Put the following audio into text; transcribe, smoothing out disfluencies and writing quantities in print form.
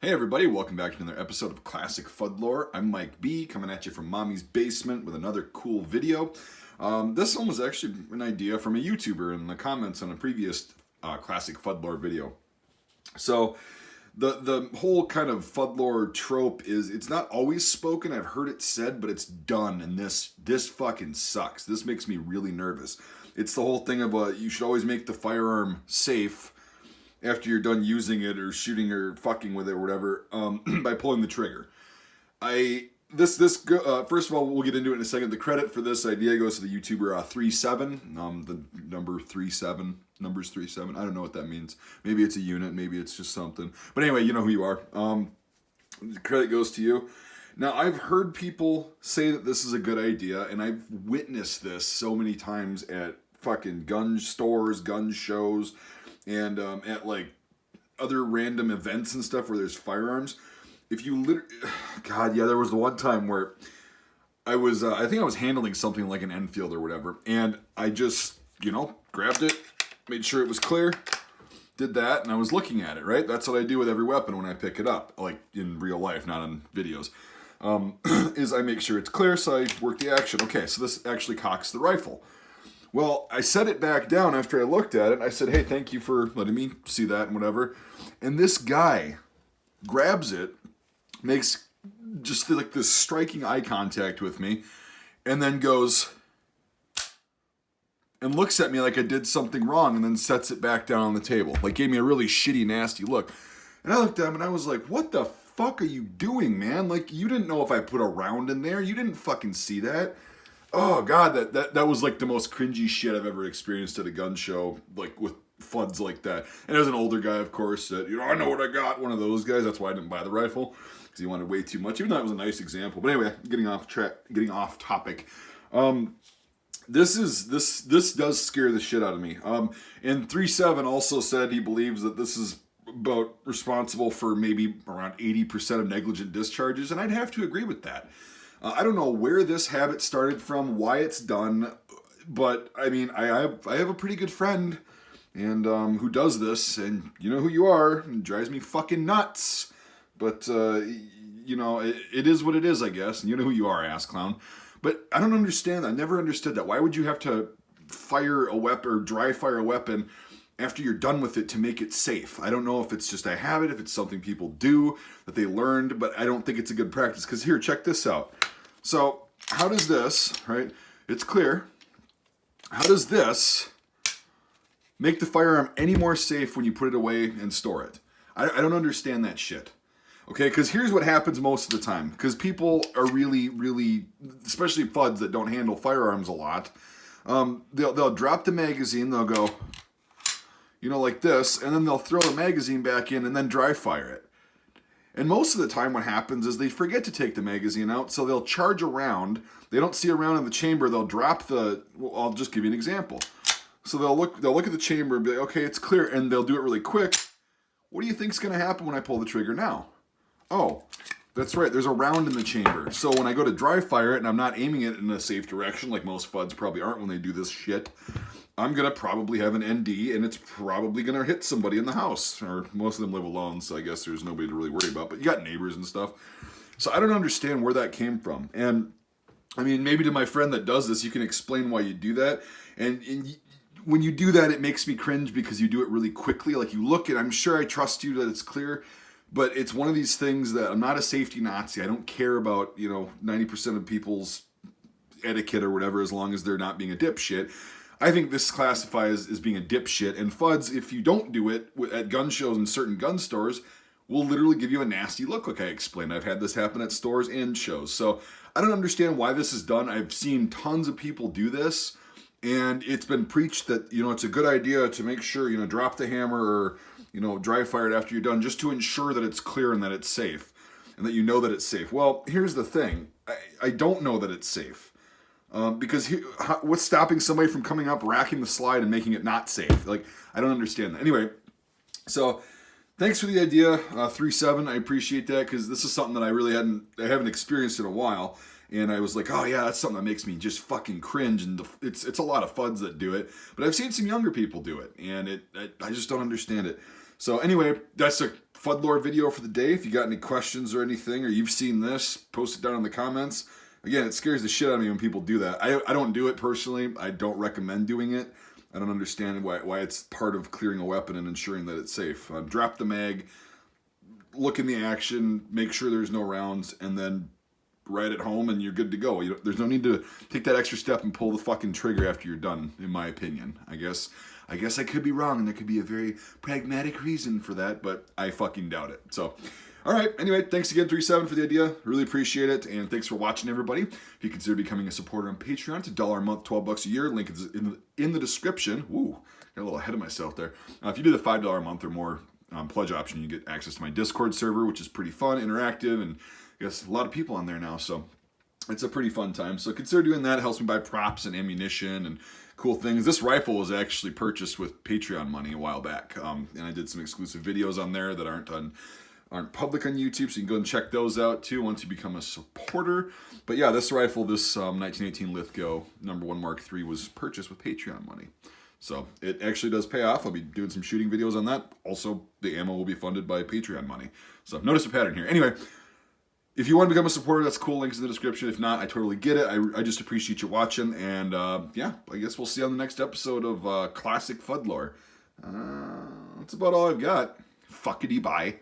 Hey everybody, welcome back to another episode of Classic FuDdLoRe. I'm Mike B, coming at you from Mommy's basement with another cool video. This one was actually an idea from a YouTuber in the comments on a previous Classic FuDdLoRe video. So the whole kind of FuDdLoRe trope is it's not always spoken. I've heard it said, but it's done, and this fucking sucks. This makes me really nervous. It's the whole thing of you should always make the firearm safe after you're done using it or shooting or fucking with it or whatever, by pulling the trigger. First of all, we'll get into it in a second. The credit for this idea goes to the YouTuber 37, the number 37, numbers 37. I don't know what that means. Maybe it's a unit, maybe it's just something. But anyway, you know who you are. The credit goes to you. Now, I've heard people say that this is a good idea, and I've witnessed this so many times at fucking gun stores, gun shows, and at like other random events and stuff where there's firearms. If you God, yeah, there was the one time where I was, I think I was handling something like an Enfield or whatever, and I just, grabbed it, made sure it was clear, did that, and I was looking at it, right? That's what I do with every weapon when I pick it up, like in real life, not on videos, is I make sure it's clear, so I work the action. Okay, so this actually cocks the rifle. Well, I set it back down after I looked at it. I said, hey, thank you for letting me see that and whatever. And this guy grabs it, makes just like this striking eye contact with me, and then goes and looks at me like I did something wrong and then sets it back down on the table. Like gave me a really shitty, nasty look. And I looked at him and I was like, what the fuck are you doing, man? Like, you didn't know if I put a round in there. You didn't fucking see that. Oh god, that was like the most cringy shit I've ever experienced at a gun show, like with FUDs like that. And as an older guy, of course, that I know what I got. One of those guys. That's why I didn't buy the rifle, because he wanted way too much. Even though it was a nice example. But anyway, getting off topic. This does scare the shit out of me. And 37 also said he believes that this is about responsible for maybe around 80% of negligent discharges, and I'd have to agree with that. I don't know where this habit started from, why it's done, but I mean, I have a pretty good friend, and who does this, and you know who you are. It drives me fucking nuts, but it is what it is, I guess. And you know who you are, ass clown. But I don't understand. I never understood that. Why would you have to fire a weapon or dry fire a weapon after you're done with it to make it safe? I don't know if it's just a habit, if it's something people do that they learned, but I don't think it's a good practice. Because here, check this out. So how does this, right? It's clear. How does this make the firearm any more safe when you put it away and store it? I don't understand that shit. Okay, because here's what happens most of the time. Because people are really, really, especially FUDs that don't handle firearms a lot, they'll drop the magazine, they'll go, like this, and then they'll throw the magazine back in and then dry fire it. And most of the time what happens is they forget to take the magazine out, so they'll charge a round. They don't see a round in the chamber, they'll drop I'll just give you an example. So they'll look at the chamber and be like, okay, it's clear, and they'll do it really quick. What do you think's going to happen when I pull the trigger now? Oh, that's right, there's a round in the chamber. So when I go to dry fire it and I'm not aiming it in a safe direction, like most FUDs probably aren't when they do this shit, I'm going to probably have an ND, and it's probably going to hit somebody in the house. Or most of them live alone, so I guess there's nobody to really worry about. But you got neighbors and stuff. So I don't understand where that came from. And, I mean, maybe to my friend that does this, you can explain why you do that. And when you do that, it makes me cringe because you do it really quickly. Like, you look at, I'm sure I trust you that it's clear, but it's one of these things that I'm not a safety Nazi. I don't care about, 90% of people's etiquette or whatever, as long as they're not being a dipshit. I think this classifies as being a dipshit, and FUDs, if you don't do it at gun shows and certain gun stores, will literally give you a nasty look, like I explained. I've had this happen at stores and shows. So I don't understand why this is done. I've seen tons of people do this, and it's been preached that, it's a good idea to make sure, drop the hammer or, dry fire it after you're done, just to ensure that it's clear and that it's safe, and that you know that it's safe. Well, here's the thing. I don't know that it's safe. Because what's stopping somebody from coming up, racking the slide, and making it not safe? Like, I don't understand that. Anyway, so thanks for the idea, 37. I appreciate that, because this is something that I haven't experienced in a while. And I was like, oh yeah, that's something that makes me just fucking cringe. And it's a lot of FUDs that do it, but I've seen some younger people do it, and I just don't understand it. So anyway, that's a FuDdLoRe video for the day. If you got any questions or anything, or you've seen this, post it down in the comments. Again, it scares the shit out of me when people do that. I don't do it personally. I don't recommend doing it. I don't understand why it's part of clearing a weapon and ensuring that it's safe. Drop the mag, look in the action, make sure there's no rounds, and then right at home and you're good to go. There's no need to take that extra step and pull the fucking trigger after you're done, in my opinion. I guess I could be wrong, and there could be a very pragmatic reason for that, but I fucking doubt it. So, all right. Anyway, thanks again, 37, for the idea. Really appreciate it, and thanks for watching, everybody. If you consider becoming a supporter on Patreon, it's $1 a month, $12 a year. Link is in the description. Ooh, got a little ahead of myself there. If you do the $5 a month or more pledge option, you get access to my Discord server, which is pretty fun, interactive, and I guess a lot of people on there now, so it's a pretty fun time. So consider doing that. It helps me buy props and ammunition and cool things. This rifle was actually purchased with Patreon money a while back, and I did some exclusive videos on there that aren't public on YouTube, so you can go and check those out too once you become a supporter. But yeah, this rifle, this 1918 Lithgow #1 Mark III, was purchased with Patreon money. So it actually does pay off. I'll be doing some shooting videos on that. Also, the ammo will be funded by Patreon money. So notice a pattern here. Anyway, if you want to become a supporter, that's cool. Links in the description. If not, I totally get it. I just appreciate you watching. And yeah, I guess we'll see you on the next episode of cLaSsIc FuDdLoRe. That's about all I've got. Fuckity bye.